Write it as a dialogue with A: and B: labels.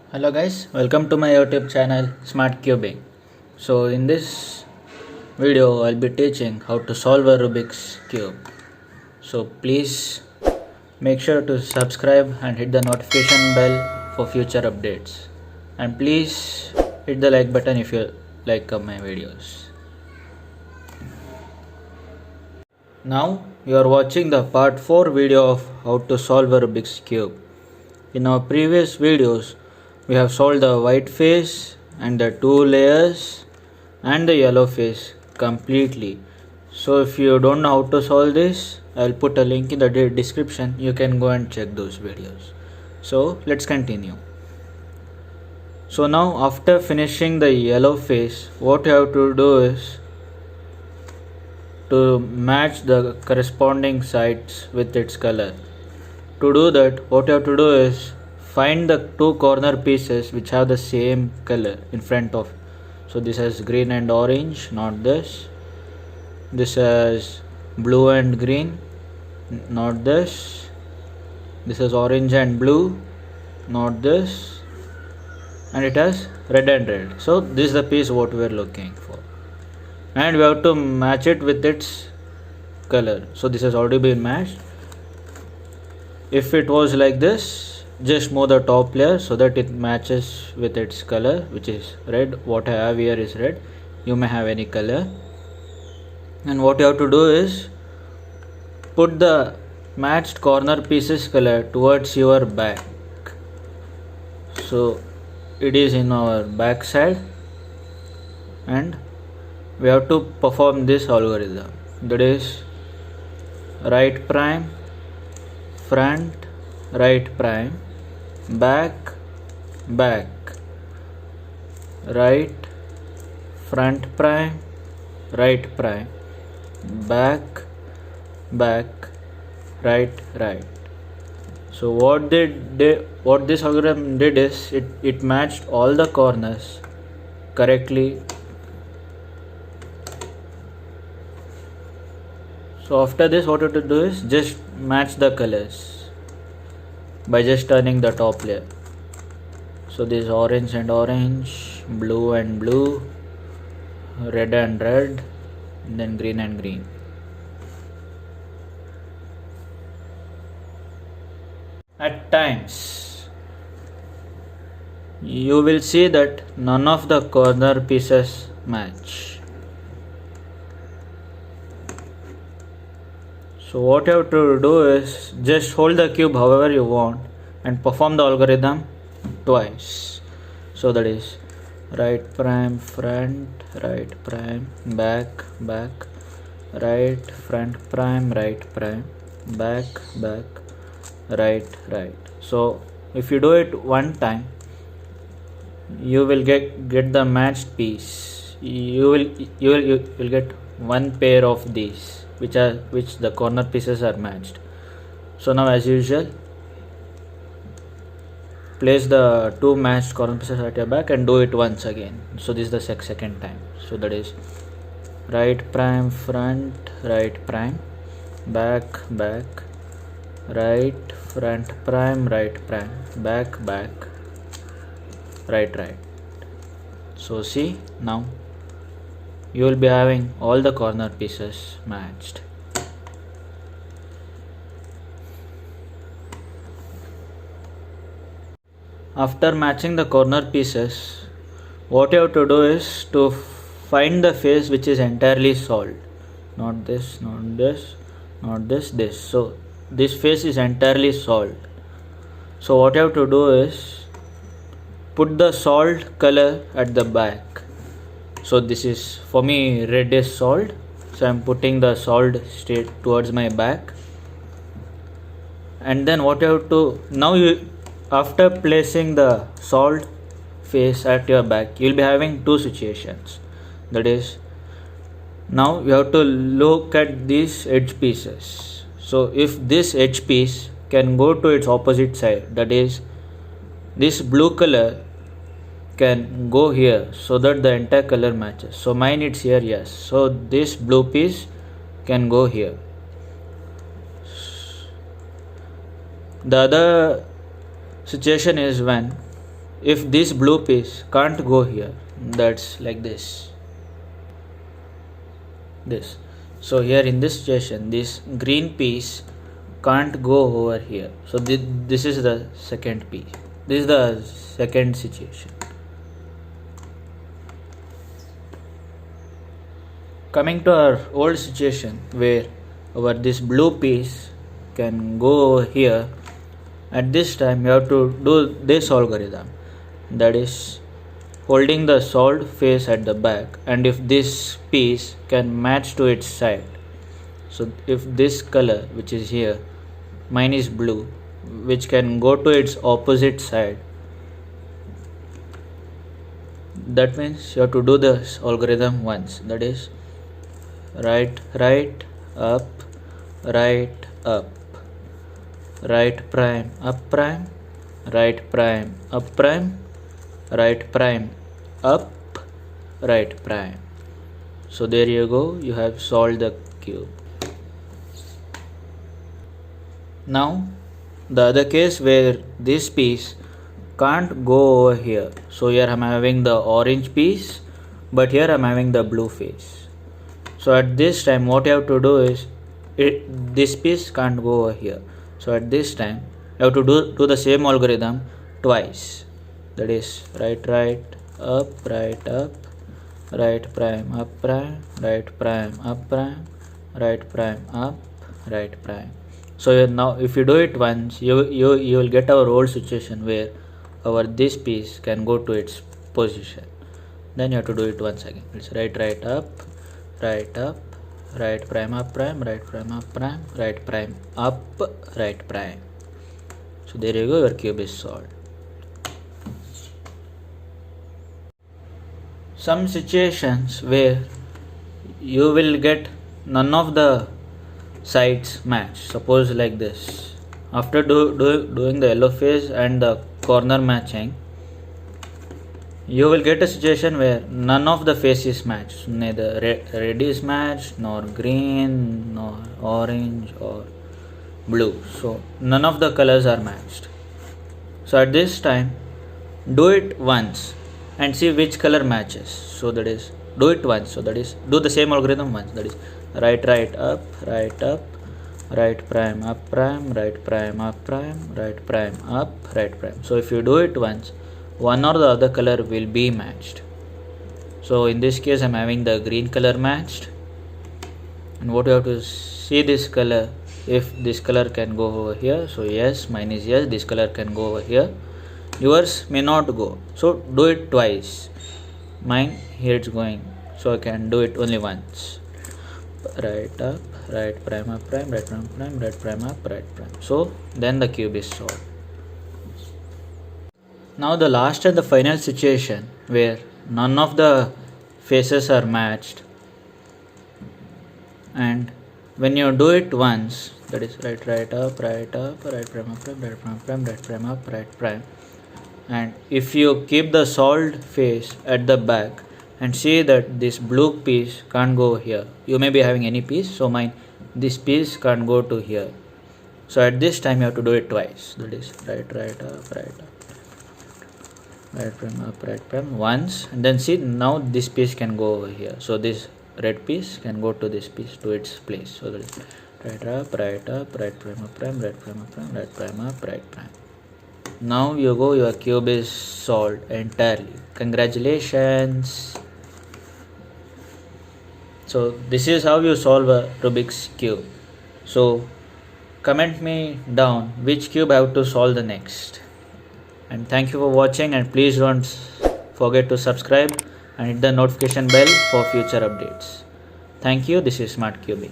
A: Hello guys, welcome to my YouTube channel Smart Cubing. So in this video I'll be teaching how to solve a Rubik's Cube. So please make sure to subscribe and hit the notification bell for future updates. And please hit the like button if you like my videos. Now you are watching the part 4 video of how to solve a Rubik's Cube. In our previous videos we have solved the white face and the two layers and the yellow face completely. So if you don't know how to solve this, I'll put a link in the description. You can go and check those videos. So let's continue. So now after finishing the yellow face, what you have to do is to match the corresponding sides with its color. To do that, what you have to do is find the two corner pieces which have the same color in front of. So this has green and orange, not this. This has blue and green, not this. This has orange and blue, not this. And it has red and red. So this is the piece what we are looking for. And we have to match it with its color. So this has already been matched. If it was like this, just move the top layer so that it matches with its color, which is red. What I have here is red. You may have any color. And what you have to do is put the matched corner pieces color towards your back. So it is in our back side, and we have to perform this algorithm. That is right prime, front, right prime, back, back, right, front prime, right prime, back, back, right, right. So what this algorithm did is it matched all the corners correctly. So after this, what you have to do is just match the colors by just turning the top layer. So this is orange and orange, blue and blue, red and red, and then green and green. At times you will see that none of the corner pieces match. So what you have to do is just hold the cube however you want and perform the algorithm twice. So that is right prime, front, right prime, back, back, right, front prime, right prime, back, back, right, right. So if you do it one time, you will get the matched piece. You will get one pair of these which the corner pieces are matched. So now as usual, place the two matched corner pieces at your back and do it once again. So this is the second time. So that is right prime, front, right prime, back, back, right, front prime, right prime, back, back, right, right. So see, now you will be having all the corner pieces matched. After matching the corner pieces, what you have to do is to find the face which is entirely solved. Not this, not this, not this, this. So this face is entirely solved. So what you have to do is put the solved color at the back. So this is, for me, red is solved. So I am putting the solved state towards my back. And then what you have to, now after placing the solved face at your back, you will be having two situations. That is, now you have to look at these edge pieces. So if this edge piece can go to its opposite side, that is, this blue color can go here so that the entire color matches. So mine it's here, yes. So this blue piece can go here. The other situation is when if this blue piece can't go here, that's like this. So here in this situation, this green piece can't go over here. So this is the second piece. This is the second situation. Coming to our old situation where our this blue piece can go over here, at this time you have to do this algorithm, that is holding the solved face at the back, and if this piece can match to its side, so if this color which is here, mine is blue, which can go to its opposite side, that means you have to do this algorithm once, that is right up, right up, right prime up prime, right prime up prime, right prime up, right prime. So there you go, you have solved the cube. Now the other case where this piece can't go over here, so here I'm having the orange piece, but here I'm having the blue face. So at this time what you have to do is, this piece can't go over here, so at this time you have to do the same algorithm twice, that is right up, right prime up prime, right prime up prime, right prime up, right prime. So now if you do it once, you will get our old situation where our this piece can go to its position. Then you have to do it once again. It's right up, right prime up prime, right prime up prime, right prime up, right prime. So there you go, your cube is solved. Some situations where you will get none of the sides match, suppose like this. After doing the yellow face and the corner matching, you will get a situation where none of the faces match, neither red is matched, nor green, nor orange or blue. So none of the colors are matched. So at this time, do it once and see which color matches. So that is, do it once, so that is, do the same algorithm once, that is right up, right prime up prime, right prime up prime, right prime up, right prime. So if you do it once, one or the other color will be matched. So in this case I'm having the green color matched, and what you have to see, this color, if this color can go over here, so yes, mine is yes, this color can go over here, yours may not go, so do it twice. Mine here it's going, so I can do it only once. Right up, right prime up prime, right prime prime, right prime up, right prime. So then the cube is solved. Now the last and the final situation where none of the faces are matched, and when you do it once, that is right up, right prime up prime, right prime prime, right prime up, right prime, and if you keep the solved face at the back and see that this blue piece can't go here, you may be having any piece, so mine, this piece can't go to here, so at this time you have to do it twice, that is right up, right prime up, right prime once, and then see, now this piece can go over here, so this red piece can go to this piece, to its place, so that is right up, right prime up prime, right prime up prime, right prime up, right prime. Now you go, your cube is solved entirely. Congratulations. So this is how you solve a Rubik's cube. So comment me down which cube I have to solve the next. And thank you for watching, and please don't forget to subscribe and hit the notification bell for future updates. Thank you. This is Smart Cubing.